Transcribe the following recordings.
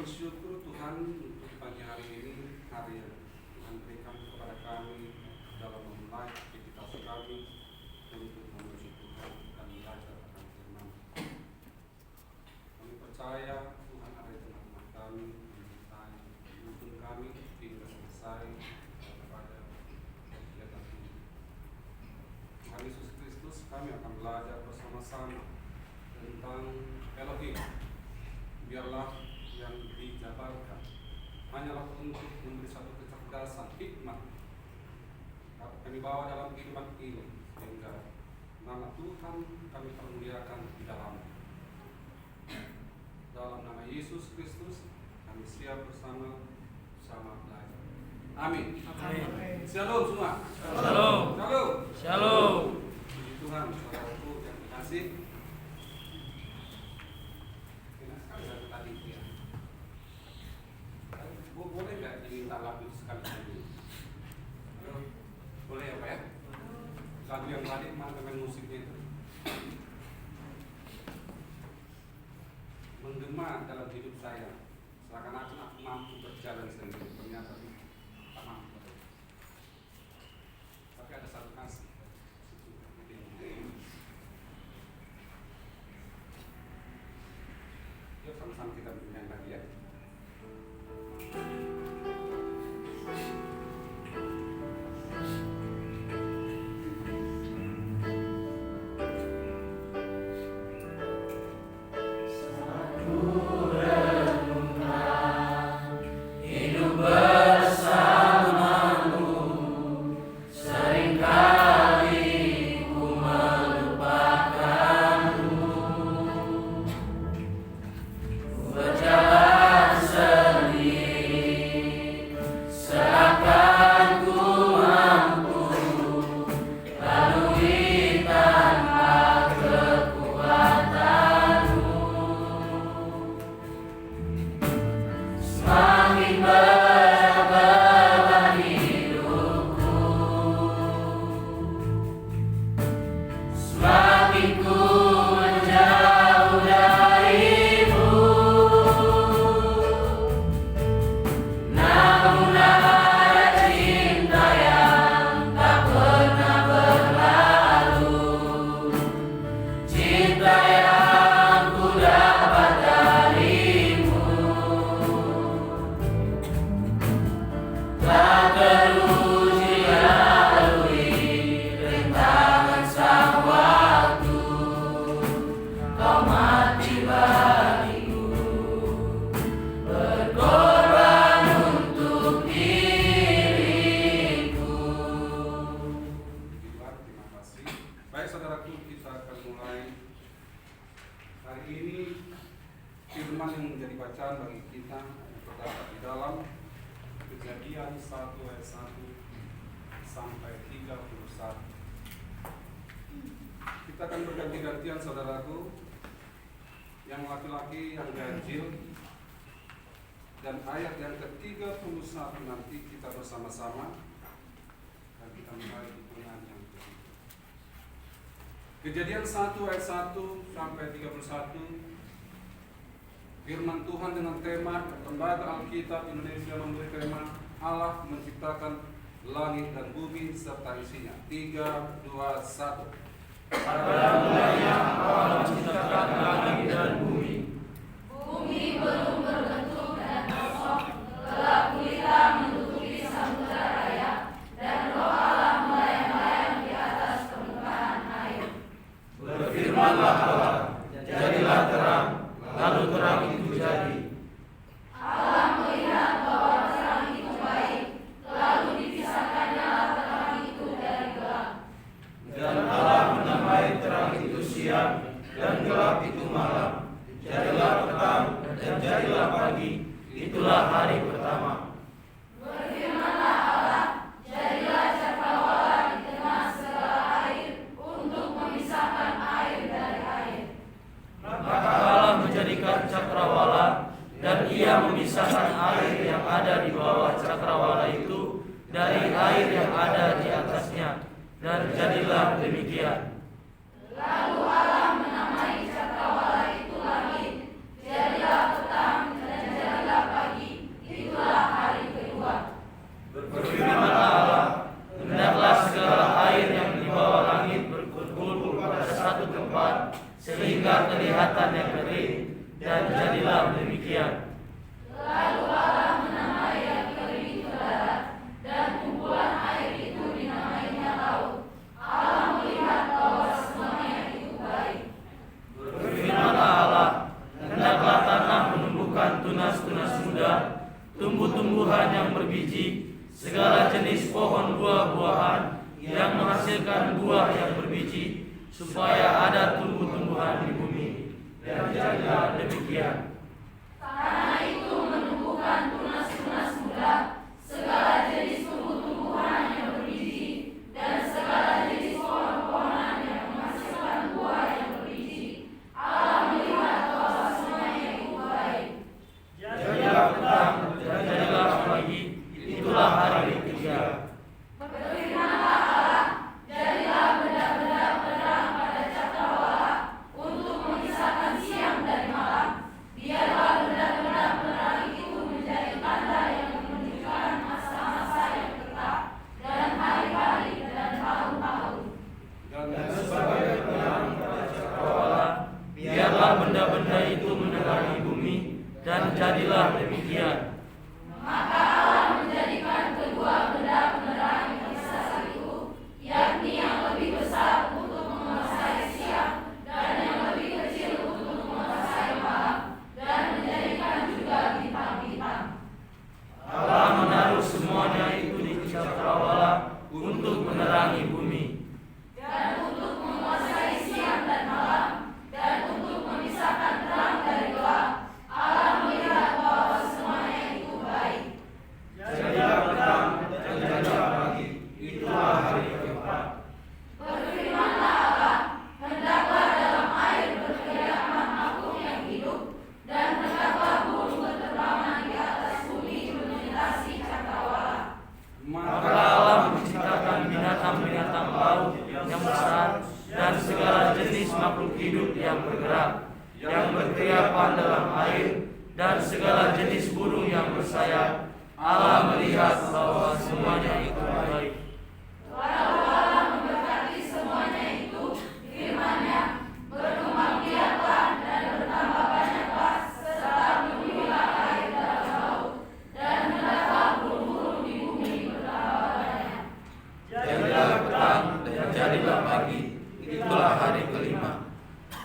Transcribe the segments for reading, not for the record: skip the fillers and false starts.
bersyukur Tuhan untuk pagi hari ini, hari yang Tuhan berikan kepada kami dalam memulai aktivitas kami untuk memuji Tuhan dan belajar akan firman. Kami percaya Tuhan ada di tengah-tengah kami, menyertai menuntun kami hingga selesai kepada kegiatan ini. Tuhan Yesus Kristus, kami akan belajar bersama-sama tentang Elohim. Biarlah yang dijabarkan hanyalah untuk memberi satu kecerdasan, hikmat kami bawa dalam kehidupan ini, sehingga nama Tuhan kami permuliakan di dalam nama Yesus Kristus kami siap bersama belajar. Amin. Amin. Shalom semua. Shalom. Shalom. Shalom. Puji Tuhan, saudaraku yang dikasih. Boleh nggak diminta lagu sekali lagi? Boleh ya Pak ya? Lagu yang tadi dengan musiknya itu menggema dalam hidup saya, seakan-akan aku mampu berjalan sendiri, ternyata tak mampu. Tapi ada satu kasih. Yuk sama-sama kita bernyanyi lagi ya. Kita akan berganti-gantian saudaraku, yang laki-laki yang ganjil, dan ayat yang ke-31 nanti kita bersama-sama dan kita mulai hitungan yang ketiga. Kejadian 1 ayat 1 sampai 31, firman Tuhan dengan tema Lembaga Alkitab Indonesia memberi tema Allah menciptakan langit dan bumi serta isinya. 3, 2, 1. Pada mulanya Allah menciptakan langit dan bumi. Bumi belum berbentuk dan kosong, gelap gulita menutupi samudra raya, dan roh Allah melayang-layang di atas permukaan air. Berfirmanlah Allah, jadilah terang, lalu terang itu jadi. Allah melihat bahwa terang itu baik, lalu dipisahkannya terang itu dari gelap. Dan Allah menamai terang itu siang, dan gelap itu malam. Jadilah petang dan jadilah pagi, itulah hari pertama. Berfirmanlah Allah, jadilah cakrawala di tengah segala air untuk memisahkan air dari air. Maka Allah menjadikan cakrawala, dan Ia memisahkan air yang ada di bawah cakrawala itu dari air yang ada di atasnya, dan jadilah demikian. Lalu Allah menamai cakrawala itu langit, jadilah petang dan jadilah tepat sehingga kelihatannya kering, dan jadilah demikian. Lalu Allah menamai yang kering itu darat, dan kumpulan air itu dinamainya laut. Allah melihat bahwa semuanya itu baik. Berfirmanlah Allah, hendaklah tanah menumbuhkan tunas-tunas muda, tumbuh-tumbuhan yang berbiji, segala jenis pohon buah-buahan yang menghasilkan buah yang berbiji, supaya ada tumbuh-tumbuhan di bumi. Dan jadilah demikian. Tanah itu menumbuhkan tunas-tunas muda, segala jenis tumbuh-tumbuhan yang berbiji, dan segala jenis pohon-pohonan yang menghasilkan buah yang berbiji. Allah melihat bahwa semuanya itu baik. Jadilah petang dan jadilah pagi, itulah hari ketiga. Berfirmanlah Allah, jadilah benda-benda penerang pada cakrawala untuk memisahkan siang dari malam. Biarlah benda-benda penerang itu menjadi tanda yang menunjukkan masa-masa yang tetap dan hari-hari dan tahun-tahun. Dan Sebagai penerang pada cakrawala, biarlah benda-benda itu menerangi bumi, dan jadilah demikian. Maka Allah menjadikan kedua benda penerang yang besar itu, yakni yang lebih besar untuk menguasai siang dan yang lebih kecil untuk menguasai malam, dan menjadikan juga bintang-bintang. Allah menaruh semuanya itu di cakrawala untuk menerangi bumi. Dan untuk menguasai siang dan malam, dan untuk memisahkan terang dari gelap. Allah melihat bahwa semuanya itu baik. Jadilah petang dan jadilah pagi, itulah hari keempat. Berfirmanlah Allah, hendaklah dalam air berkeliaran makhluk yang hidup, dan hendaklah burung berterbangan di atas bumi melintasi cakrawala. Maka Allah menciptakan binatang-binatang laut yang besar dan segala jenis makhluk hidup yang bergerak, yang berkeliapan dalam air, dan segala jenis burung yang bersayap. Allah melihat bahwa semuanya itu baik. Lalu Allah memberkati semuanya itu, firman-Nya, berkembang biaklah dan bertambah banyaklah, serta penuhilah air dalam laut, dan hendaklah burung-burung di bumi bertambah banyak. Jadilah petang dan jadilah pagi, itulah hari kelima.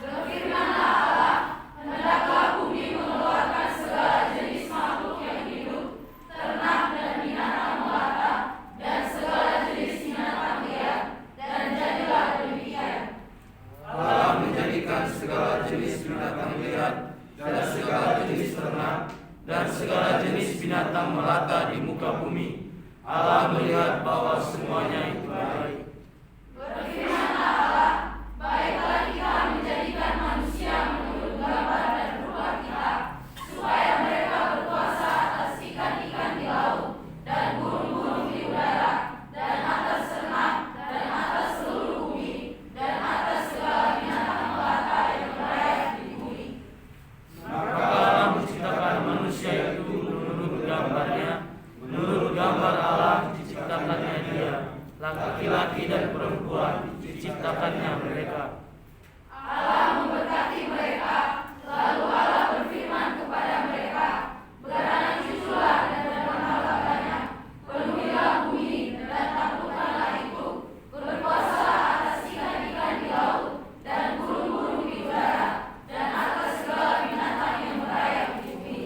Berfirmanlah Allah, hendaklah bumi mengeluarkan segala jenis makhluk yang hidup, ternak dan binatang melata, dan segala jenis binatang liar, dan jadilah demikian. Allah menjadikan segala jenis binatang liar dan segala jenis ternak dan segala jenis binatang melata di muka bumi. Allah melihat bahwa semuanya itu baik. Berfirmanlah Allah, baiklah kita menjadikan manusia menurut gambar dan rupa kita, supaya mereka berkuasa atas ikan-ikan di laut, dan burung-burung di udara, dan atas ternak, dan atas seluruh bumi, dan atas segala binatang melata yang merayap di bumi. Maka Allah menciptakan manusia itu menurut gambarnya, menurut gambar Allah diciptakannya dia, laki-laki dan perempuan diciptakannya mereka. Allah memberkati mereka, lalu Allah berfirman kepada mereka, beranak cuculah dan bertambah banyak, penuhilah bumi dan taklukkanlah itu, berkuasalah atas ikan-ikan di laut dan burung-burung di udara, dan atas segala binatang yang merayap di bumi.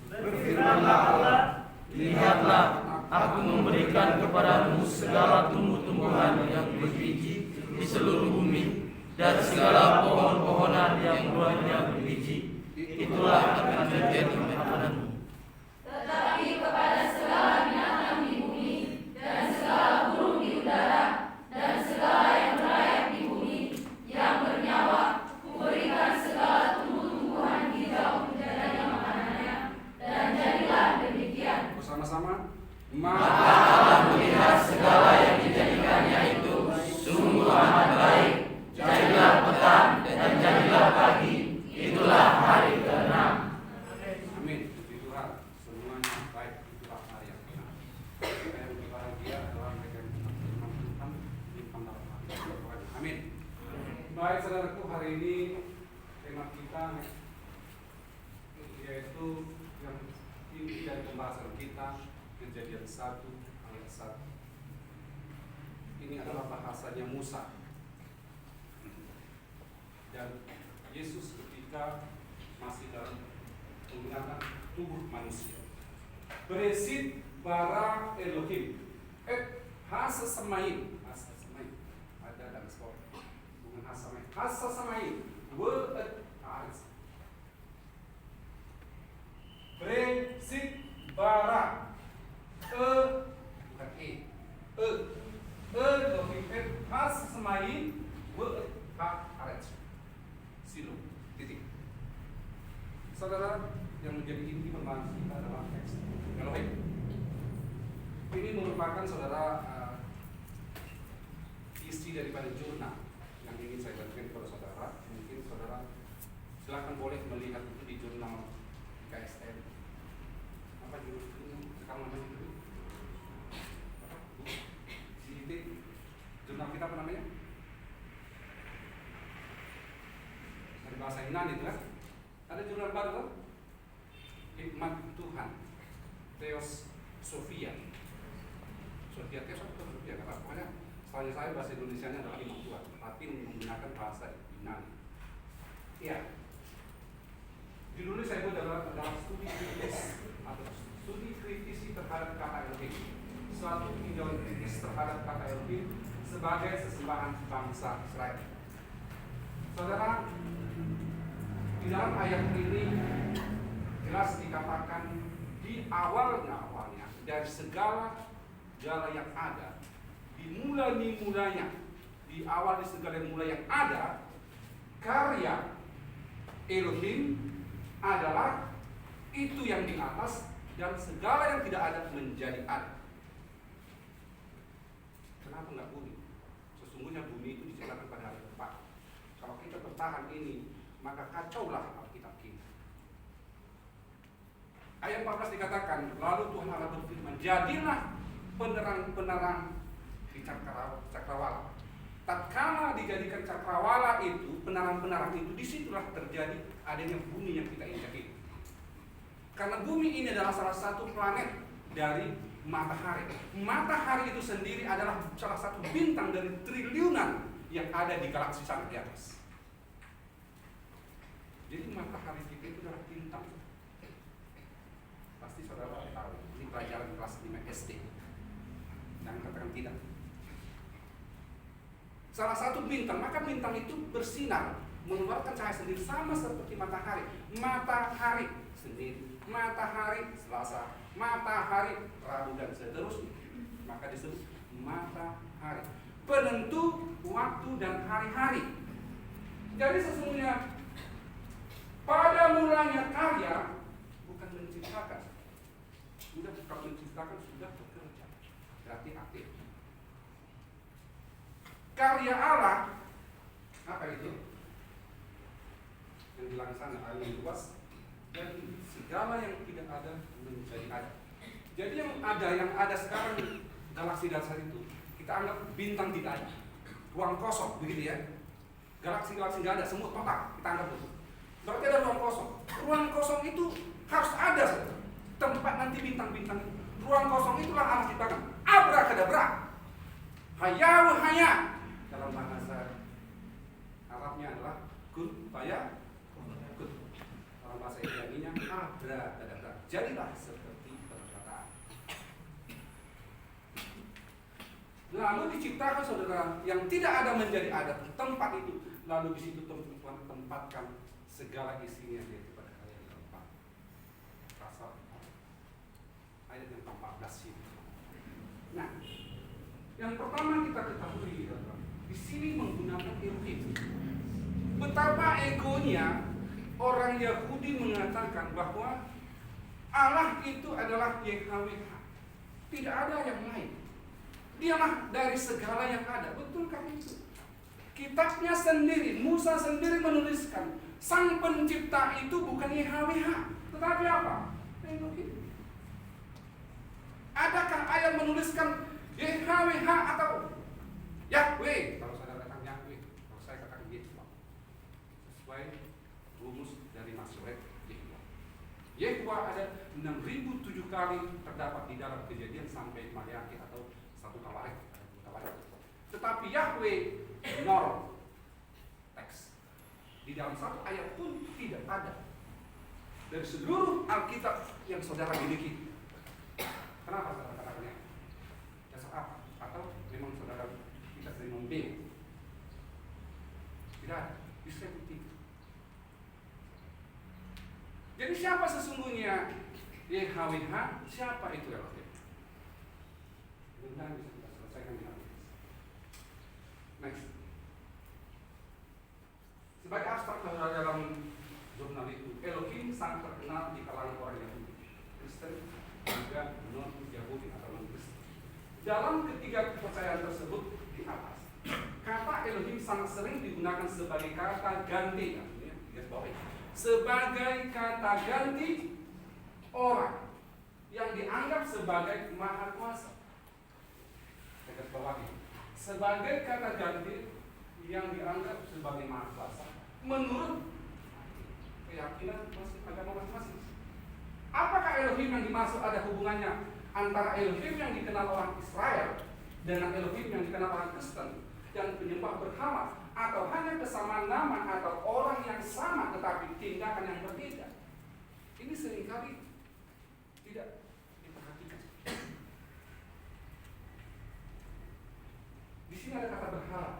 Berfirmanlah Allah, lihatlah, aku memberikan kepadamu segala tumbuh-tumbuhan yang berbiji di seluruh bumi, dan segala pohon-pohonan yang buahnya berbiji. Itulah akan menjadi makananmu. Tetapi kepada segala binatang di bumi, dan segala burung di udara, dan segala yang merayap di bumi, yang bernyawa, kuberikan segala tumbuh-tumbuhan hijau menjadi makanannya, dan jadilah demikian. bersama-sama, Maka Allah melihat segala yang dijadikannya itu sungguh amat baik. Jadilah petang dan jadilah pagi, itulah hari ke-6. amin. saudaraku, hari ini tema kita yaitu yang inti dari pembahasan kita, Kejadian 1 ayat 1. Ini adalah bahasanya Musa. Dan Yesus ketika masih dalam menggunakan tubuh manusia. Beresit bara Elohim. Hasa samain. Ada dalam sekolah. Bukan hasa samain. Hasa samain. Beresit bara. Bukan Elohim. Hasa samain. Silo. Titik. Saudara, yang menjadi inti pembahasan kita adalah teks Elohim. Ini merupakan saudara isi daripada jurnal yang ingin saya bagikan kepada saudara. Mungkin saudara silakan boleh melihat itu di jurnal KSN. Apa jurnal ini? Sekarang namanya itu? Apa? Di jurnal kita apa namanya? Dari bahasa Yunani itu kan? Ada jurnal baru kan? Hikmat Tuhan, Theos Sophia. Sophia Theos atau Sophia, kata pokoknya soalnya saya bahasa Indonesianya adalah Hikmat Tuhan, tapi menggunakan bahasa Yunani. Iya. Judulnya saya buat adalah studi kritis atau studi kritisi terhadap kata Elohim. Suatu tinjauan kritis terhadap kata Elohim sebagai sesembahan bangsa Israel. Saudara, di dalam ayat ini jelas dikatakan di awalnya dari segala yang ada, dimulainya di awal di segala yang ada, karya Elohim adalah itu yang di atas dan segala yang tidak ada menjadi ada. Kenapa nggak bumi? Sesungguhnya bumi itu diciptakan pada hari keempat. Kalau kita bertahan ini, maka kacaulah Alkitab kita. Ayat 14 dikatakan, lalu Tuhan Allah berfirman, jadilah penerang-penerang di cakrawala. Tatkala dijadikan cakrawala itu, penerang-penerang itu, disitulah terjadi adanya bumi yang kita injak ini. Karena bumi ini adalah salah satu planet dari matahari. Matahari itu sendiri adalah salah satu bintang dari triliunan yang ada di galaksi sana di atas. Jadi matahari kita itu adalah bintang. Pasti saudara tahu, ini pelajaran kelas 5 SD. Jangan katakan tidak. Salah satu bintang, maka bintang itu bersinar, mengeluarkan cahaya sendiri sama seperti matahari. Matahari sendiri, matahari Selasa, matahari Rabu dan seterusnya. Maka disebut matahari, penentu waktu dan hari-hari. Jadi sesungguhnya pada mulanya karya bukan menciptakan. Sudah bukan menciptakan, sudah bekerja. Berarti aktif. Karya Allah apa itu? Yang bilang sana alam luas dan segala yang tidak ada menjadi ada. Jadi yang ada sekarang galaksi-galaksi itu kita anggap bintang tidak ada, ruang kosong begitu ya. Galaksi-galaksi nggak ada, semua total kita anggap itu. Berarti ada ruang kosong. Ruang kosong itu harus ada tempat nanti bintang-bintang. Ruang kosong itulah Allah ciptakan. Abrakadabra. Hayawu haya. Dalam bahasa Arabnya adalah kun faya kun. Dalam bahasa Ibraninya abrakadabra. Jadilah seperti perkataan. Lalu diciptakan saudara yang tidak ada menjadi ada tempat itu. Lalu di situ Tuhan tempatkan segala isinya yaitu pada ayat yang keempat. Pasal ayat yang ke-14 ini. Nah, yang pertama kita ketahui adalah di sini menggunakan Elohim. Betapa egonya orang Yahudi mengatakan bahwa Allah itu adalah YHWH. Tidak ada yang lain. Dialah dari segala yang ada. Betulkah itu? Kitabnya sendiri, Musa sendiri menuliskan Sang pencipta itu bukan YHWH, tetapi apa? Elohim. Adakah ayat menuliskan YHWH atau Yahweh? Kalau saudara katakan Yahweh, kalau saya katakan Yesus. sesuai rumus dari Masoret Yehuwa. Yehuwa ada 6.007 kali terdapat di dalam Kejadian sampai Maleakhi atau satu Tawarik. Tetapi Yahweh nol teks. Di dalam satu ayat pun tidak ada dari seluruh Alkitab yang saudara miliki. Kenapa saudara katakannya? Dasar apa? Atau memang saudara kita sering membeli? Tidak ada. Bisa bukti. Jadi siapa sesungguhnya YHWH? Siapa itu Elohim? Mudah-mudahan bisa kita selesaikan di habis. Next. Sebagai abstrak dalam jurnal itu, Elohim sangat terkenal di kalangan orang Yahudi, Kristen, juga non-Yahudi atau non-Kristen. Dalam ketiga kepercayaan tersebut di atas, kata Elohim sangat sering digunakan sebagai kata ganti, sebagai kata ganti orang yang dianggap sebagai maha kuasa. Garis bawahi, sebagai kata ganti yang dianggap sebagai maha kuasa menurut keyakinan agama masing-masing. Apakah Elohim yang dimaksud ada hubungannya antara Elohim yang dikenal orang Israel dengan Elohim yang dikenal orang Kristen dan penyembah berhala, atau hanya kesamaan nama atau orang yang sama tetapi tindakan yang berbeda? Ini seringkali tidak diperhatikan. Di sini ada kata berhala.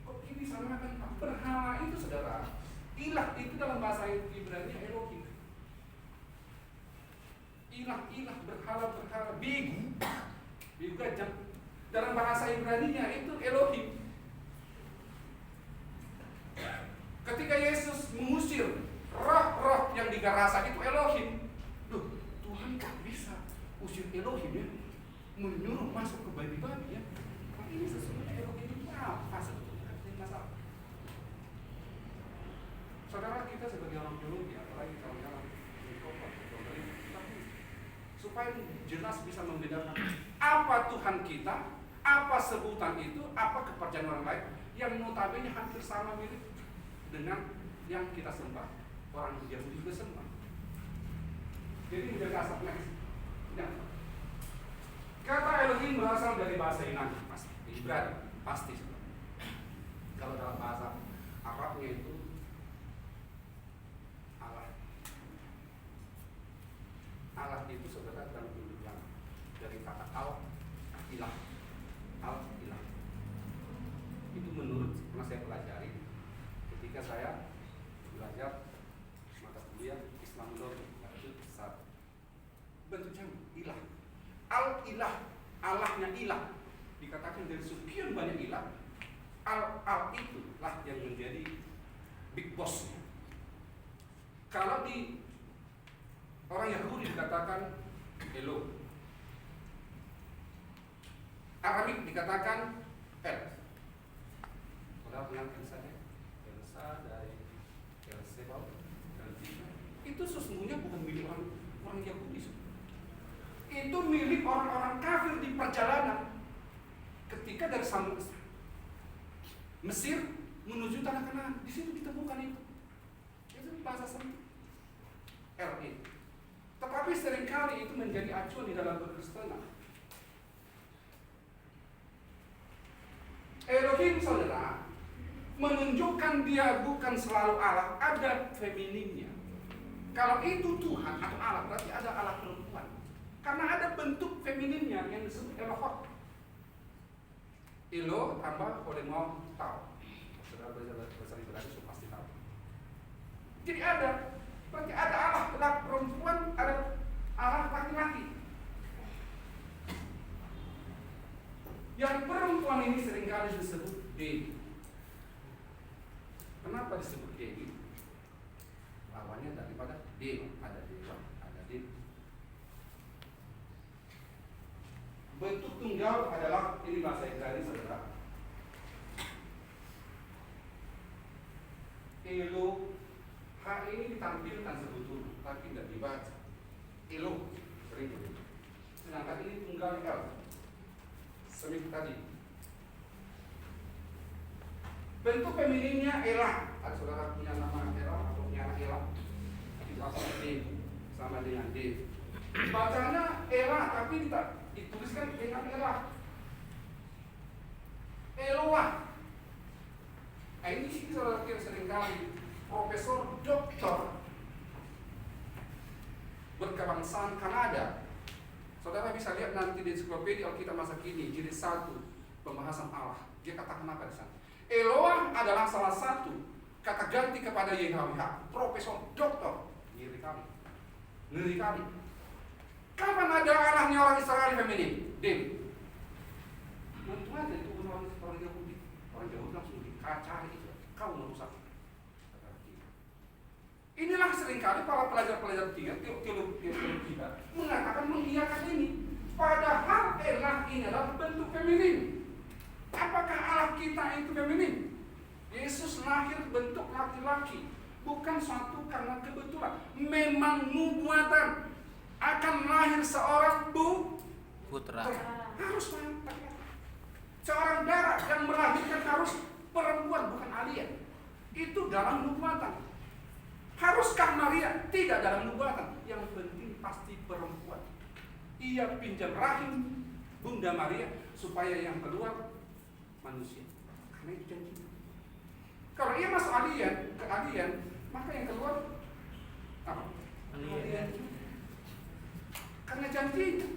Kok ini sama kan? Berhala itu saudara, ilah itu dalam bahasa Ibrani Elohim. Ilah, berhala, bigu gajah. Dalam bahasa Ibrani-nya itu Elohim. Ketika Yesus mengusir roh-roh yang di Gerasa itu Elohim. Loh, Tuhan tak bisa usir Elohim ya, menyuruh masuk ke babi-babi ya. Nah, ini sesungguhnya Elohim itu apa sebetulnya? Ini masalah. Saudara, kita sebagai orang teologi, apalagi kalau dalam supaya jelas bisa membedakan apa Tuhan kita, apa sebutan itu, apa kepercayaan orang lain yang notabene hampir sama mirip dengan yang kita sembah, orang Yahudi juga sembah. Jadi menjadi asal next. Ya. Kata Elohim berasal dari bahasa Yunani, pasti Ibrani, pasti. Kalau dalam bahasa Arabnya itu Allah itu saudara dalam yang dari kata ilah. Itu menurut pernah saya pelajari ketika saya belajar mata kuliah Islam Logik, itu besar bentuknya ilah. Al-ilah, Allahnya ilah, dikatakan dari sekian banyak ilah, al itulah yang menjadi big boss. Kalau di orang Yahudi dikatakan Elo, Aramik dikatakan El. Saudara mengerti saja, Elsa dari Elsebal dan itu sesungguhnya bukan milik orang Yahudi. Itu milik orang-orang kafir di perjalanan ketika dari Mesir menuju tanah Kanaan. Di situ ditemukan itu. Itu bahasa sempit. LE. Tetapi seringkali itu menjadi acuan di dalam berkristenan. Elohim saudara menunjukkan dia bukan selalu Allah, ada femininnya. Kalau itu Tuhan atau Allah berarti ada Allah perempuan. Karena ada bentuk femininnya yang disebut Elohot. Elo tambah Holemau tahu. Saudara belajar Ibrani sudah pasti tahu. Jadi berarti ada Allah perempuan, ada Allah laki-laki. Yang perempuan ini seringkali disebut Dewi. Kenapa disebut Dewi? Lawannya daripada Dewa, ada Dewa, ada Dewi. Bentuk tunggal adalah, ini bahasa Ibrani saudara, Elo. H ini ditampilkan sebetulnya, tapi tidak dibaca. Elo, sering. Sedangkan ini tunggal L. Semik tadi. Bentuk feminin femininnya Elah. Ada saudara punya nama Elah atau punya anak Elah? Itu asal D sama dengan D. Bacanya Elah tapi dituliskan dengan Elah. Eloah. Nah, ini sih saudara kira seringkali profesor doktor berkebangsaan Kanada. Saudara bisa lihat nanti di ensiklopedia Alkitab masa kini jilid 1 pembahasan Allah. Dia katakan apa di sana? Eloah adalah salah satu kata ganti kepada Yahweh. Profesor doktor. Ngeri kali. Kapan ada Allahnya orang Israel feminin? Dem. Untung aja itu orang Yahudi. Orang Yahudi langsung dikacari itu. Kau merusak. Inilah seringkali para pelajar-pelajar teologi kita mengatakan mengiyakan ini. Padahal Elah ini adalah bentuk feminin. Apakah Allah kita itu feminin? Yesus lahir bentuk laki-laki, bukan suatu karena kebetulan. Memang nubuatan akan lahir seorang putra. Harus laki-laki. Seorang darah yang melahirkan harus perempuan, bukan alien. Itu dalam nubuatan. Haruskah Maria? Tidak dalam nubuatan. Yang penting pasti perempuan. Ia pinjam rahim Bunda Maria supaya yang keluar manusia. Karena itu janji. Kalau ia masuk ke alien, maka yang keluar apa? Alien. Karena janjinya.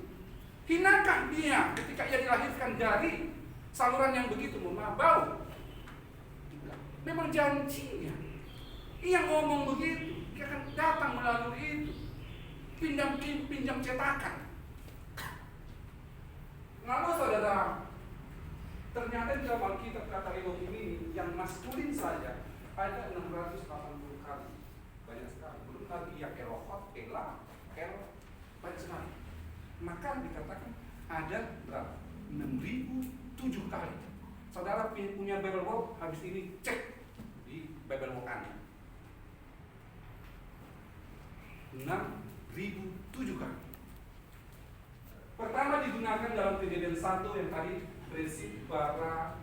Hinakah dia ketika ia dilahirkan dari saluran yang begitu bau? Memang janjinya. Ia ngomong begitu, dia akan datang melalui itu. Pinjam cetakan. Lalu saudara, ternyata di dalam Alkitab kata Elohim ini yang maskulin saja ada 680 kali. Banyak sekali. Belum lagi yang Elohot, Elah, banyak sekali. Maka dikatakan ada berapa? 6.007 kali. Saudara punya Bible Walk, habis ini cek di Bible Walk Anda. 6.007 kali. Pertama digunakan dalam Kejadian 1 yang tadi prinsip para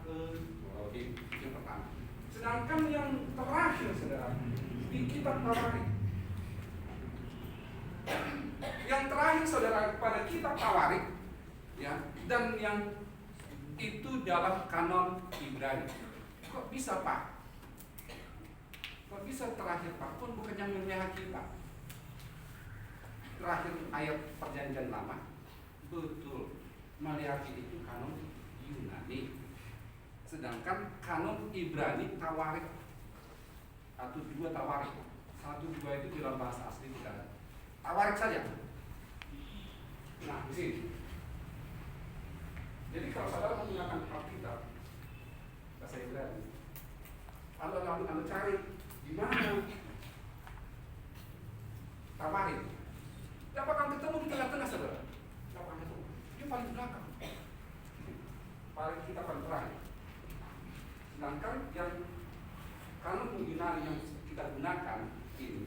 yang pertama. Sedangkan yang terakhir saudara di kitab Tawarik. Yang terakhir saudara pada kitab Tawarik ya, dan yang itu dalam kanon Ibrani. Kok bisa Pak? Kok bisa terakhir Pak? Pun bukan yang memihak kita. Terakhir ayat perjanjian lama. Betul, Maleakhi itu kanon Yunani. Sedangkan kanon Ibrani Tawarik. 1-2 Tawarik. 1-2 itu di dalam bahasa asli tidak ada. Tawarik saja. Nah, di sini. Jadi kalau saudara menggunakan Alkitab bahasa Ibrani, lalu Anda cari di mana Tawarik. Dapat akan ketemu di tengah-tengah saudara. Dapat ketemu. Dia paling belakang. Paling kita paling terakhir. Sedangkan yang kanon Yunani yang kita gunakan ini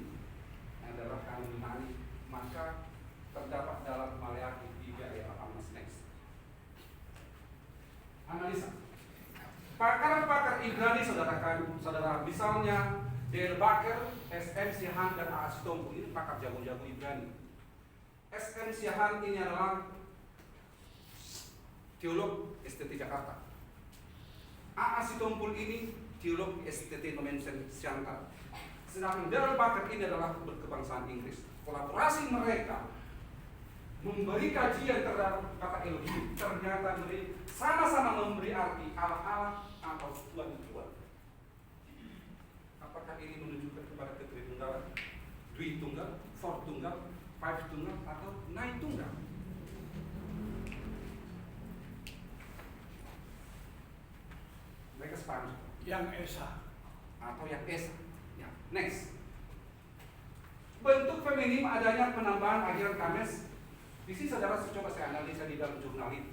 adalah kanon Yunani, maka terdapat dalam Maleakhi 3 ayat 18 next. Analisa. Pakar-pakar Ibrani saudara, misalnya Dale Baker, S.M. Sihan dan A.A. Sitompul, ini pakar jago-jago Ibrani. S.M. Sihan ini adalah teolog STT Jakarta. A.A. Sitompul ini teolog STT Nomensen Siantar. Sedangkan Dale Baker ini adalah berkebangsaan Inggris. Kolaborasi mereka memberi kajian terhadap kata Elohim, ternyata sama-sama memberi arti Allah atau Tuhan. Apakah ini menunjukkan kepada ketritunggalan, Dwi-tunggal, For-tunggal, Five-tunggal, atau Nine-tunggal? Mereka sepakat. Yang Esa Atau yang Esa. Ya. Next. Bentuk feminim adanya penambahan akhiran kames. Di sini saudara coba saya analisa di dalam jurnal itu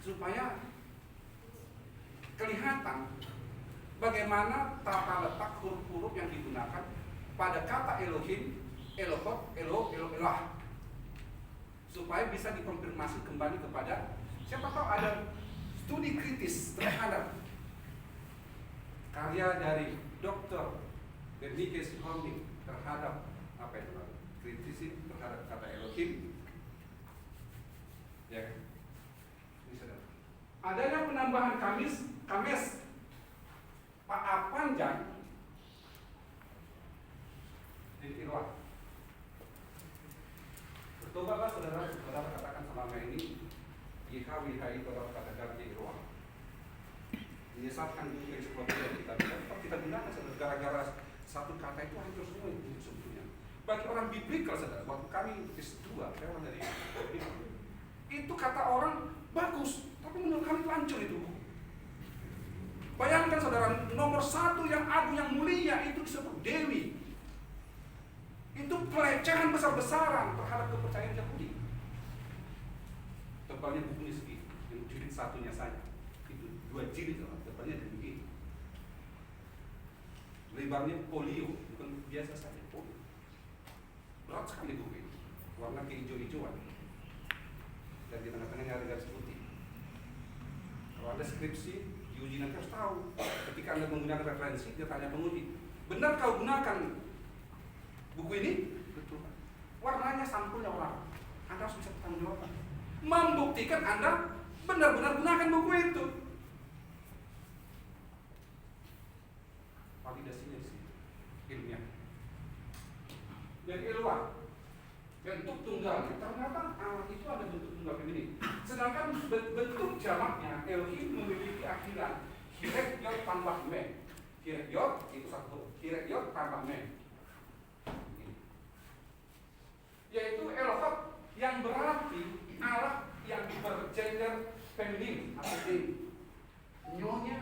supaya kelihatan bagaimana tata letak huruf-huruf yang digunakan pada kata Elohim, Elohot, Elah, supaya bisa dikonfirmasi kembali kepada siapa tahu ada studi kritis terhadap karya dari Dr. Bernike Sihombing terhadap apa itu, kritisi terhadap kata Elohim, ya kan? Ini saudara. Adanya penambahan kames Pak panjang di Irwan. Bertobatlah saudara katakan selama ini YHWHI pada katakan di Irwan. Menyesatkan juga seperti yang kita gunakan saudara, gara-gara satu kata itu hancur semua itu sebetulnya. Bagi orang biblika saudara, waktu kami S2, saya orang dari itu kata orang bagus, tapi menurut kami itu hancur itu. Bayangkan saudara, nomor satu yang agung yang mulia itu disebut Dewi. Itu pelecehan besar-besaran terhadap kepercayaan Yahudi. Tebalnya bukunya segini, yang jilid satunya saja. Itu 2 jilid, tebalnya begini. Lebarnya polio, bukan biasa saja, polio. Berat sekali buku ini, warna kehijau-hijauan. Dan di tengah-tengahnya ada garis putih. Kalau ada skripsi, diuji nanti harus tahu. Ketika Anda menggunakan referensi, dia tanya penguji, benar kau gunakan buku ini? Betul. Warnanya sampulnya orang. Anda harus bisa bertanggung jawab. Membuktikan Anda benar-benar gunakan buku itu. Validasinya sih ilmiah. Jadi Elohim bentuk tunggal. Ternyata itu ada bentuk tunggal feminin. Sedangkan bentuk jamaknya Elohim memiliki akhiran Hirek Yod tambah Me. Hirek Yod itu satu. Hirek Yod tambah Me. Yaitu Elohim yang berarti Allah yang bergender feminin atau ini. Nyonya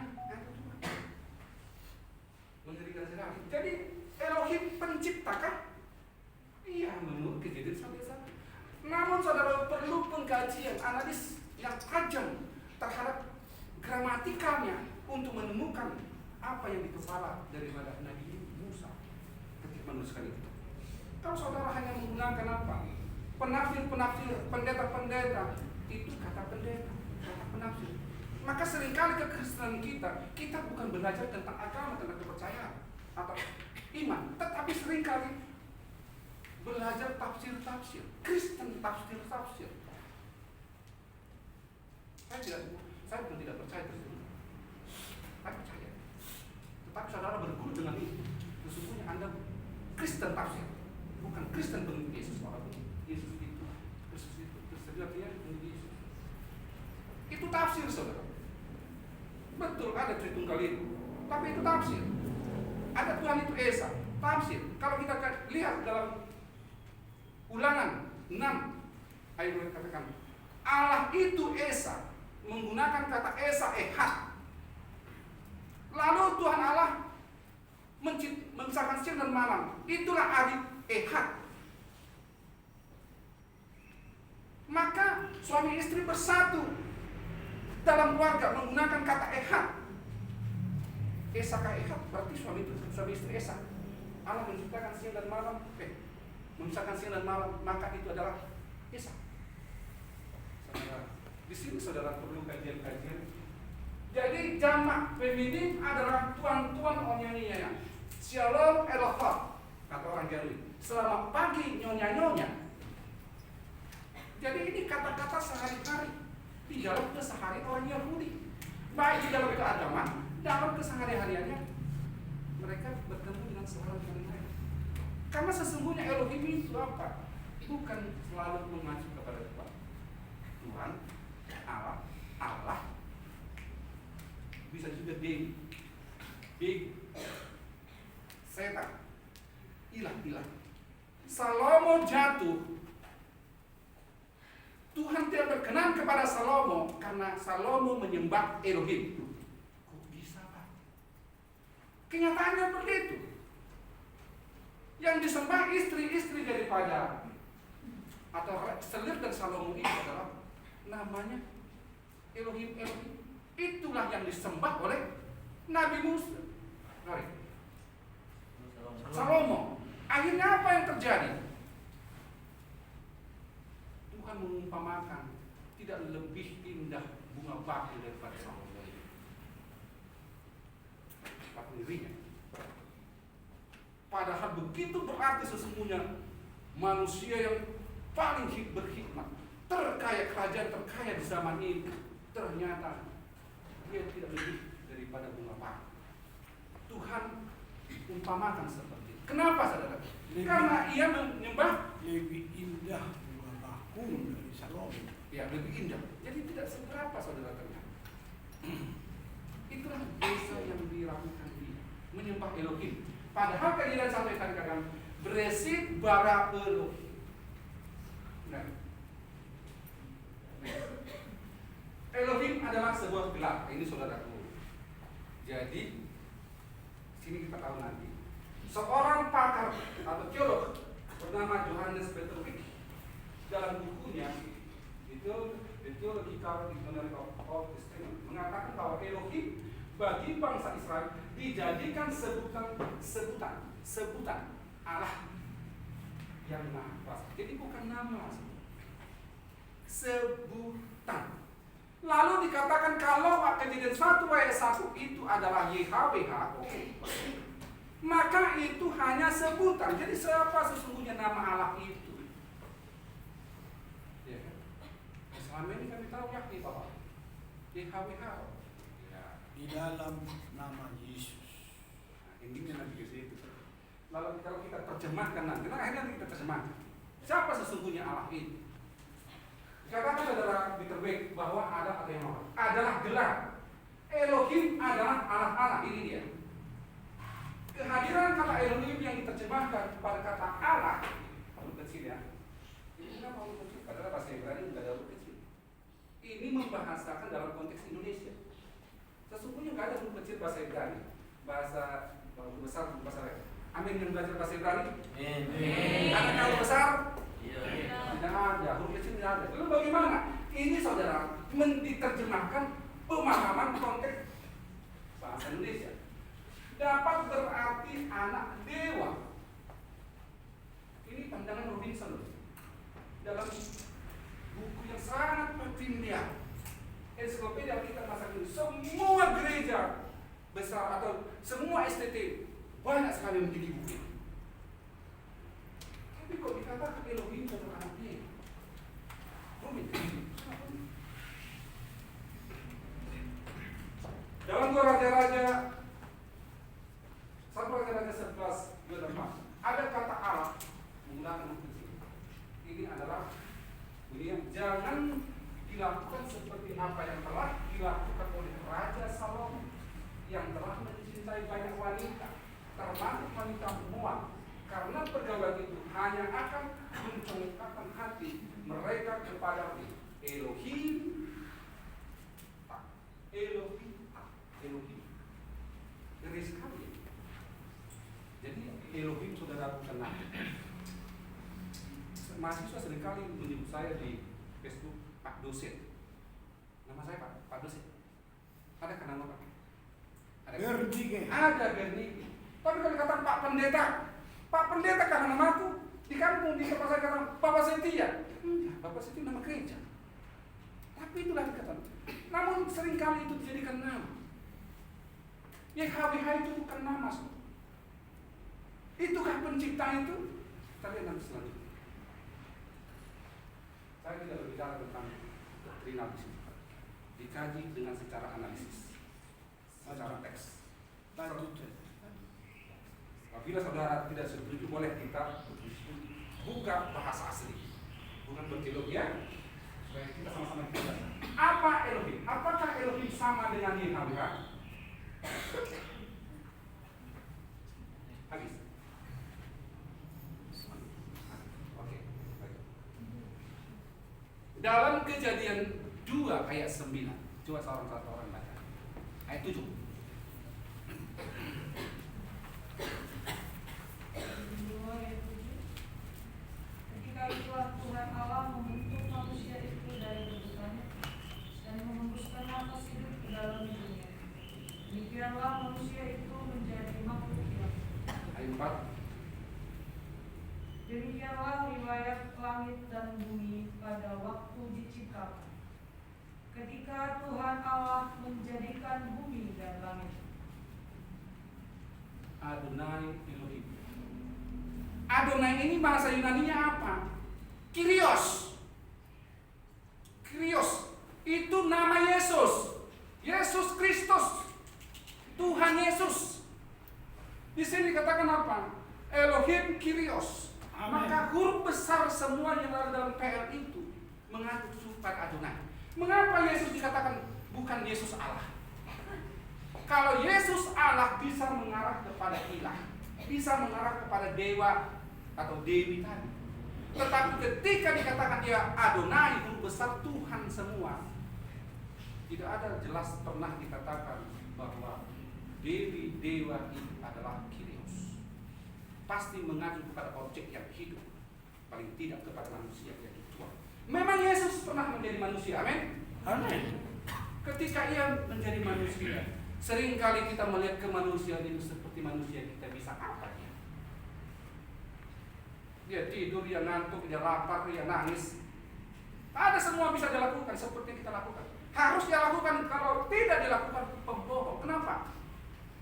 mengerikan sekali. Jadi Elohim penciptakah? Iya, menurut Kejadian 1:1. Namun saudara perlu pengkajian analis yang tajam terhadap gramatikanya untuk menemukan apa yang di kepala daripada Nabi Musa ketika menuliskan itu. Kalau saudara hanya menggunakan apa? Penafsir, pendeta-pendeta, itu kata pendeta, kata penafsir. Maka seringkali kekristenan kita bukan belajar tentang agama, tentang kepercayaan atau iman, tetapi seringkali belajar tafsir-tafsir, Kristen tafsir-tafsir. Saya pun tidak percaya tersebut. Saya percaya. Tetapi saudara berguru dengan itu, sesungguhnya Anda Kristen tafsir, bukan Kristen pengikut Yesus. Walaupun Yesus itu, Kristen artinya pengikut Yesus. Itu tafsir saudara. Betul ada Tritunggal itu, tapi itu tafsir. Ada Tuhan itu Esa, tafsir. Kalau kita lihat dalam Ulangan 6 ayat 2 katakan Allah itu Esa, menggunakan kata Esa Ehad. Lalu Tuhan Allah menciptakan siang dan malam, itulah Arif Ehad. Maka suami istri bersatu dalam keluarga menggunakan kata Ehad. Esa ka Ehad berarti suami istri Esa. Allah menciptakan siang dan malam, memisahkan siang dan malam, maka itu adalah Esa. Saudara, di sini saudara perlu kajian-kajian. Jadi jamak feminin adalah tuan-tuan onyanyinya. Shalom Elohim, kata orang Garut. Selamat pagi nyonya-nyonya. Jadi ini kata-kata sehari-hari di dalam keseharian orang Yahudi, baik di dalam keagamaan, dalam kesehari-hariannya mereka bertemu dengan sehari-hari. Karena sesungguhnya Elohim itu apa? Bukan selalu mengacu kepada Tuhan. Tuhan, Allah, bisa juga Dewi, setan, ilah. Salomo jatuh. Tuhan tidak berkenan kepada Salomo karena Salomo menyembah Elohim. Kok bisa Pak? Kenyataannya seperti itu. Yang disembah istri-istri daripada atau selir dan Salomo itu adalah namanya Elohim. Itulah yang disembah oleh Nabi Musa. Salomo. Akhirnya apa yang terjadi? Tuhan mengumpamakan tidak lebih indah bunga batu daripada Salomo. Tapi begitu berarti sesungguhnya manusia yang paling berhikmat, terkaya, kerajaan terkaya di zaman ini, ternyata dia tidak lebih daripada bunga pagi. Tuhan umpamakan seperti itu. Kenapa saudara? Karena ia menyembah lebih indah bunga bakung dari Salomo. ya lebih indah. Jadi tidak seberapa saudara ternyata. Itulah desa yang diragukan dia, menyembah Elohim. Padahal kejadian sampai katakan beresit bara Elohim. Nah, Elohim adalah sebuah gelar. Ini saudaraku. Jadi sini kita tahu nanti seorang pakar atau teolog bernama Johannes Peterwig dalam bukunya itu The Theological Dictionary of Old Testament mengatakan bahwa Elohim bagi bangsa Israel dijadikan sebutan Allah yang Maha Kuasa. Jadi bukan nama, sebutan. Lalu dikatakan kalau Kejadian 1 ayat 1 itu adalah YHWH, maka itu hanya sebutan. Jadi siapa sesungguhnya nama Allah itu? Ya kan? Selama ini kami tahu yakni Bapak YHWH. Ya. Di dalam nama Yesus. Nah, intinya nanti ke situ. Lalu kalau kita terjemahkan nanti, akhirnya kita terjemahkan. Siapa sesungguhnya Allah itu? Dikatakan adalah diterbit bahwa ada yang adalah gelar. Elohim adalah Allah. Ini dia. Kehadiran kata Elohim yang diterjemahkan pada kata Allah, huruf kecil ya. Ini kenapa huruf kecil? Padahal bahasa Ibrani tidak ada huruf kecil. Ini membahasakan dalam konteks Indonesia. Sesungguhnya nggak ada huruf kecil bahasa Ibrani, bahasa huruf besar, huruf besar. Amin yang belajar bahasa Ibrani. Amin. Ada huruf besar? Iya. Tidak ada, huruf kecil tidak ada. Lalu bagaimana? Ini saudara diterjemahkan pemahaman konteks bahasa Indonesia. Dapat berarti anak dewa. Ini pandangan Robinson dalam buku yang sangat penting dia. Ensiklopedia kita masa kini. Semua gereja besar atau semua STT banyak sekali memiliki buku ini. Tapi kok dikatakan Elohim adalah anak dia? Rumit. Dalam dua raja-raja 1 Raja-Raja 11:24 ada kata Allah menggunakan huruf kecil. Ini adalah yang jangan dilakukan seperti apa yang telah dilakukan oleh Raja Salomo yang telah mencintai banyak wanita, termasuk wanita Moab, karena pergaulan itu hanya akan mencengkakkan hati mereka kepada Elohim. Elohim. Ngeri sekali. Jadi Elohim saudara kenal. Mahasiswa seringkali menyebut saya di Facebook Pak Dosen. Nama saya Pak Dosen. Ada kan nama Pak? Bernike. Ada Bernike. Tapi kalau dikatakan Pak Pendeta karena namaku di kampung di tempat saya katakan Bapak Setia. Bapak Setia nama gereja. Tapi itulah dikatakan. Namun seringkali itu dijadikan nama. YHWH itu bukan nama. Itukah pencipta itu? Kita lihat nanti selanjutnya. Saya tidak berbicara tentang doktrinal di sini. Dikaji dengan secara analisis, secara teks. Apabila saudara tidak setuju, boleh kita buka bahasa asli, bukan berteologi ya. Supaya kita sama-sama kita. Apa Elohim? Apakah Elohim sama dengan YHWH? Habis. Oke, baik. Dalam Kejadian 2 ayat 9, coba satu orang baca. Ayat 7. Ketika itulah Tuhan Allah membentuk manusia itu dari bentukannya dan mengembuskan nafas hidup ke dalam hidungnya. Demikianlah manusia itu menjadi makhluk hidup. Ayat 4. Demikianlah riwayat langit dan bumi pada waktu diciptakan. Ketika Tuhan Allah menjadikan bumi dan langit. Adonai Elohim. Adonai ini bahasa Yunaninya apa? Kyrios. Kyrios itu nama Yesus. Yesus Kristus. Tuhan Yesus. Di sini dikatakan apa? Elohim Kyrios. Amin. Maka huruf besar semua yang ada dalam PL itu mengacu pada Adonai. Mengapa Yesus dikatakan bukan Yesus Allah? Kalau Yesus Allah bisa mengarah kepada ilah, bisa mengarah kepada dewa atau dewi tadi. Tetapi ketika dikatakan dia Adonai, huruf besar Tuhan semua, tidak ada jelas pernah dikatakan bahwa dewi dewa itu adalah Kyrios. Pasti mengacu kepada objek yang hidup, paling tidak kepada manusia yang Tuhan. Memang Yesus pernah menjadi manusia, amin? Amin. Ketika ia menjadi manusia, seringkali kita melihat kemanusiaan itu seperti manusia kita bisa apa dia? Dia tidur, dia ngantuk, dia lapar, dia nangis. Ada semua bisa dilakukan seperti yang kita lakukan. Harus dia lakukan, kalau tidak dilakukan pembohong. Kenapa?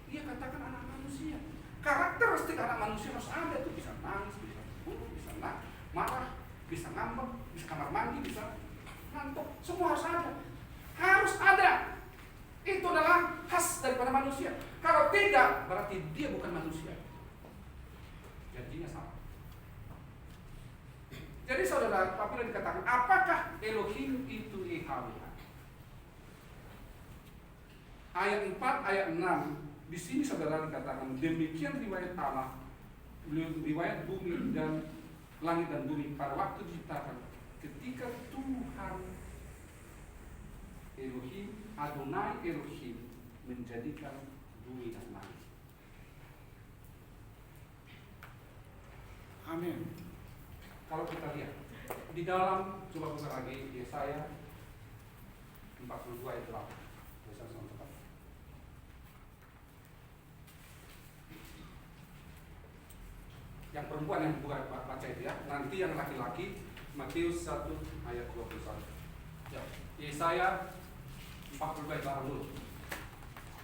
Dia katakan anak manusia. Karakteristik anak manusia harus ada tuh, bisa nangis, bisa bunuh, bisa marah, bisa ngambek, bisa kamar mandi, bisa ngantuk, semua harus ada. Harus ada. Itu adalah khas daripada manusia. Kalau tidak, berarti dia bukan manusia. Janjinya salah. Jadi saudara, apabila dikatakan apakah Elohim itu YHWH? Ayat 4, ayat 6. Di sini saudara dikatakan demikian riwayat Allah, riwayat bumi dan langit dan bumi pada waktu diciptakan, ketika Tuhan Elohim, Adonai Elohim menjadikan bumi dan langit. Amin. Kalau kita lihat di dalam, coba buka lagi Yesaya 42 ayat 8. Yesaya 44. Yang perempuan yang baca itu ya, nanti yang laki-laki Matius 1 ayat 21. Ya, Yesaya 42 ayat 8 dulu.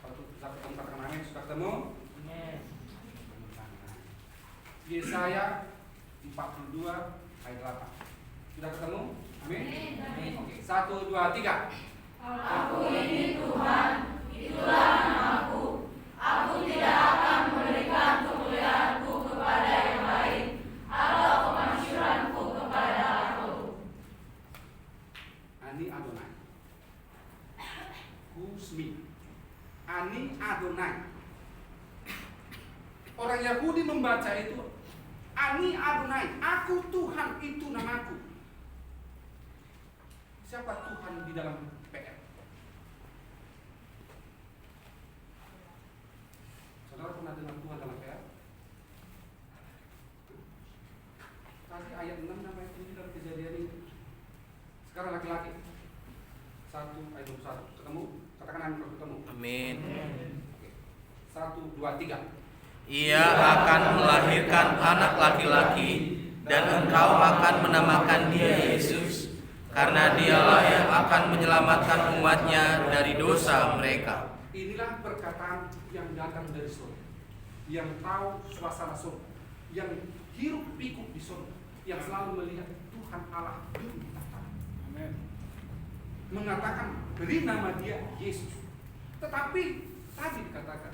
Kalau sudah ketemu katakan amin, sudah ketemu? Amin. Yesaya 42 ayat 8. Sudah ketemu? Amin. Amin. Oke, 1 2 3. Aku ini Tuhan, itulah namaku. Aku tidak akan memberikan kemuliaanku kepada yang lain atau kemasyhuranku kepada aku. Ani Adonai. Husmi. Ani Adonai. Orang Yahudi membaca itu Ani Adonai, aku Tuhan, itu namaku. Siapa Tuhan di dalam PR? Saudara pernah dengar Tuhan dalam PR? Tadi ayat 6 sampai 7 dalam kejadian itu. Sekarang laki-laki 1 ayat 21. Ketemu? Katakan amin kalau ketemu. Amin. Oke. 1 2 3. Ia akan melahirkan anak laki-laki, dan engkau akan menamakan dia Yesus, karena dialah yang akan menyelamatkan umatnya dari dosa mereka. Inilah perkataan yang datang dari surga, yang tahu suasana surga, yang hirup pikuk di surga, yang selalu melihat Tuhan Allah di tahta. Amin. Mengatakan beri nama dia Yesus. Tetapi tadi dikatakan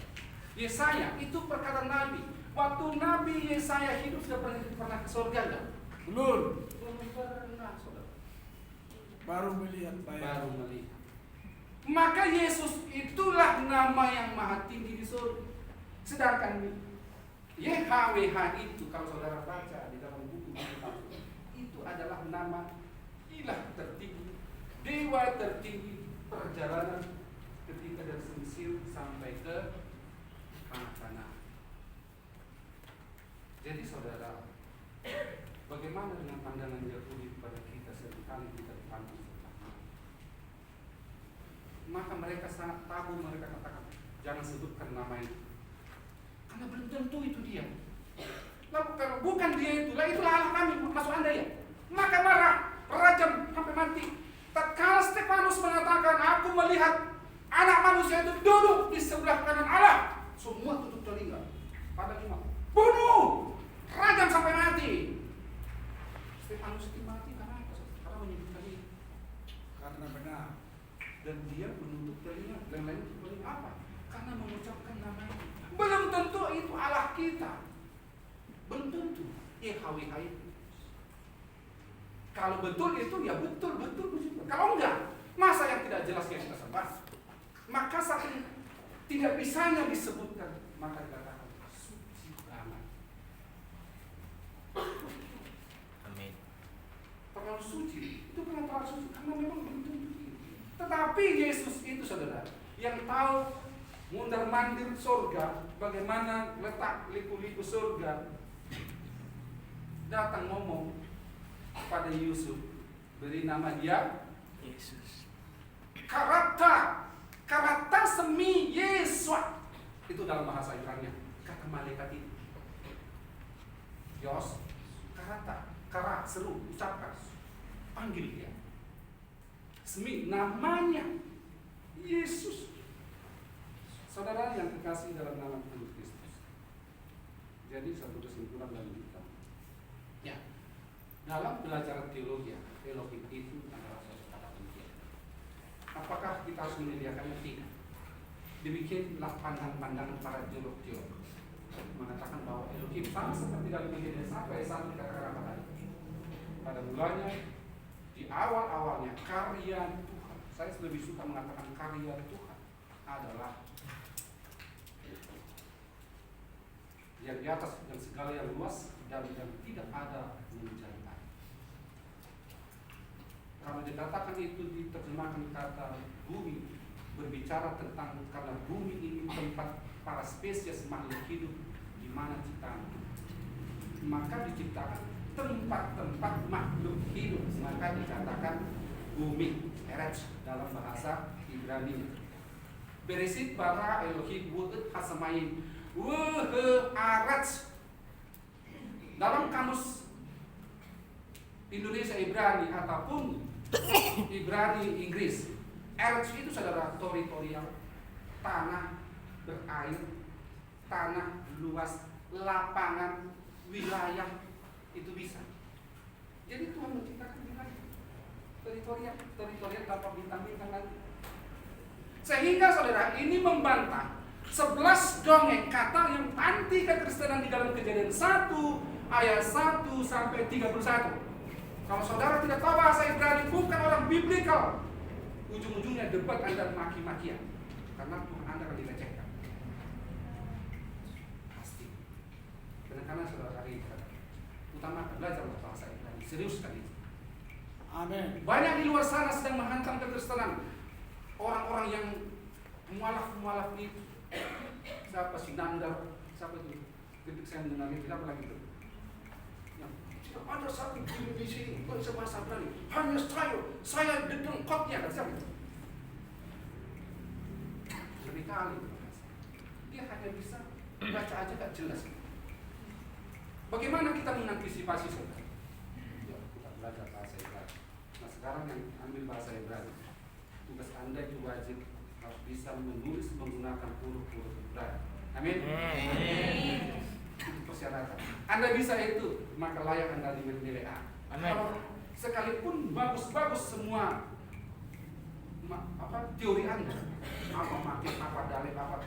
Yesaya itu perkataan Nabi. Waktu Nabi Yesaya hidup sudah pernah ke surga enggak? Belum. Belum pernah, saudara. Baru melihat bayang. Baru melihat. Maka Yesus itulah nama yang maha tinggi di surga. Sedangkan YHWH itu kalau saudara baca di dalam buku itu adalah nama ilah tertinggi, dewa tertinggi perjalanan ketika dari Mesir sampai ke tanah. Jadi saudara, bagaimana dengan pandangan Yahudi kepada kita seringkali kita dipandang sebelah mata? Maka mereka sangat tabu, mereka katakan jangan sebutkan nama itu, karena belum tentu itu dia. Lalu kalau bukan dia itulah Allah kami, maksud anda ya? Maka marah, rajam sampai mati. Tatkala Stefanus mengatakan aku melihat anak manusia itu duduk di sebelah kanan Allah, semua tutup telinga. Pada imam, bunuh, rajam sampai mati. mesti mati karena apa? Karena menyebutkan itu. Karena benar. Dan dia menutup telinga dan lain sebagainya apa? Karena mengucapkan nama itu. Belum tentu itu Allah kita. Belum tentu. YHWH itu. Kalau betul itu ya betul begitu. Kalau enggak, masa yang tidak jelas yang kita sembah? Maka saking tidak bisanya disebutkan, maka dikatakan suci banget. Amin. Terlalu suci, itu bukan terlalu suci karena memang belum tentu. Tetapi Yesus itu saudara yang tahu mundar mandir surga, bagaimana letak liku-liku surga, datang ngomong pada Yusuf, beri nama dia Yesus. Karata semi Yesua, itu dalam bahasa Ibrani kata malaikat itu. Yos, karat seru, ucapkan, panggil dia. Semi namanya Yesus. Saudara yang dikasih dalam nama Tuhan Kristus. Jadi satu kesimpulan dari kita. Ya, dalam belajar teologi itu adalah suatu kata penting. Apakah kita harus menyediakannya? Tidak. Demikianlah pandangan para teolog mengatakan bahwa Elohim sama seperti dalam Kejadian 1 ayat 1 dikatakan apa tadi? Pada mulanya, di awal-awalnya karya Tuhan. Saya lebih suka mengatakan karya Tuhan adalah yang di atas dan segala yang luas dan tidak ada mencari air. Kalau dikatakan itu diterjemahkan kata bumi, berbicara tentang karena bumi ini tempat para spesies makhluk hidup di mana ciptaan, maka diciptakan tempat-tempat makhluk hidup, maka dikatakan bumi, eretz dalam bahasa Ibrani. Beresit bara Elohim wud hasamayim aretz. Dalam kamus Indonesia Ibrani ataupun Ibrani Inggris, eretz itu saudara teritorial, tanah berair, tanah luas, lapangan, wilayah, itu bisa. Jadi Tuhan menciptakan wilayah teritorial tanpa bintang-bintang lagi. Sehingga saudara ini membantah 11 dongeng kata yang anti kekristenan di dalam Kejadian 1 ayat 1 sampai 31. Kalau saudara tidak tahu bahasa Ibrani, bukan orang biblikal, ujung-ujungnya debat Anda maki-makian karena Tuhan Anda akan dilecehkan. Pasti. Karena saudara hari ini utama belajar bahasa Ibrani, serius sekali. Amin. Banyak di luar sana sedang menghantam kekristenan. Orang-orang yang mualaf itu. Siapa sih Nandar? Siapa itu? Ketika saya mendengarnya bilang lagi itu. Tidak ada satu di sini bahasa bahasa Ibrani. Hanya saya dedengkotnya kan siapa itu? Lebih kali. Dia hanya bisa baca aja gak jelas. Bagaimana kita mengantisipasi saudara? Ya, kita belajar bahasa Ibrani. Nah sekarang yang ambil bahasa Ibrani, tugas Anda itu wajib harus bisa menulis menggunakan huruf-huruf Ibrani. Amin. Itu persyaratan. Anda bisa itu, maka layak Anda nilai A. Kalau sekalipun bagus-bagus semua teori Anda, apa makin, apa dalil, apa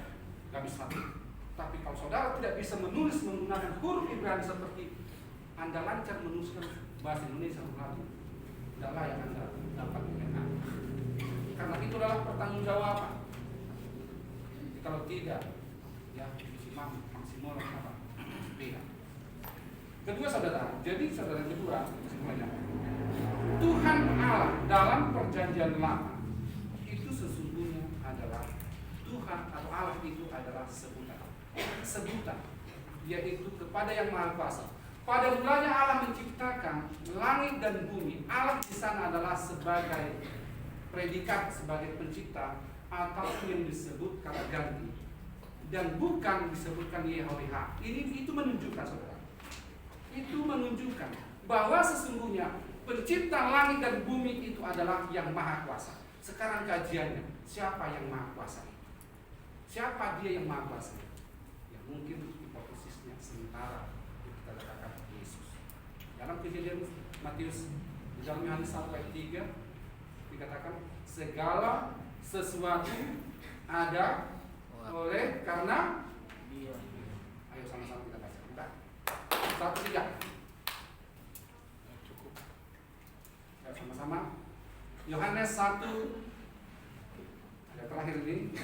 gak bisa. Tapi kalau saudara tidak bisa menulis menggunakan huruf Ibrani seperti Anda lancar menuliskan bahasa Indonesia lalu, tidak layak Anda dapat nilai A. Karena itu adalah pertanggungjawaban. Kalau tidak, ya maksimal apa? Beda. Kedua saudara, jadi saudara kedua semuanya, Tuhan Allah dalam perjanjian lama itu sesungguhnya adalah Tuhan atau Allah itu adalah sebutan, yaitu kepada yang Maha Kuasa. Pada mulanya Allah menciptakan langit dan bumi. Allah di sana adalah sebagai predikat, sebagai pencipta, atau yang disebut kata ganti, dan bukan disebutkan YHWH. Itu menunjukkan saudara, itu menunjukkan bahwa sesungguhnya pencipta langit dan bumi itu adalah yang Maha Kuasa. Sekarang kajiannya, siapa yang Maha Kuasa? Siapa dia yang Maha Kuasa? Ya mungkin hipotesisnya sementara kita katakan Yesus. Dalam Kejadian Matius di dalam Yohanes 1 ayat 3 dikatakan segala sesuatu ada oleh karena Dia. Ayo sama-sama kita baca. Bentar. 1, 3. Cukup. Ayo sama-sama. Yohanes 1 ayat terakhir ini.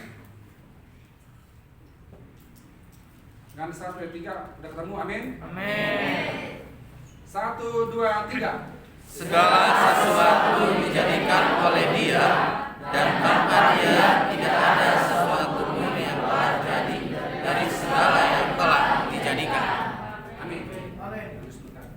Yohanes 1 ayat 3 udah ketemu, amin. Amin. 1, 2, 3. Segala sesuatu dijadikan oleh Dia, dan tanpa Dia tidak ada sesuatu pun yang telah jadi dari segala yang telah dijadikan. Amin. Amin. Terus bentar.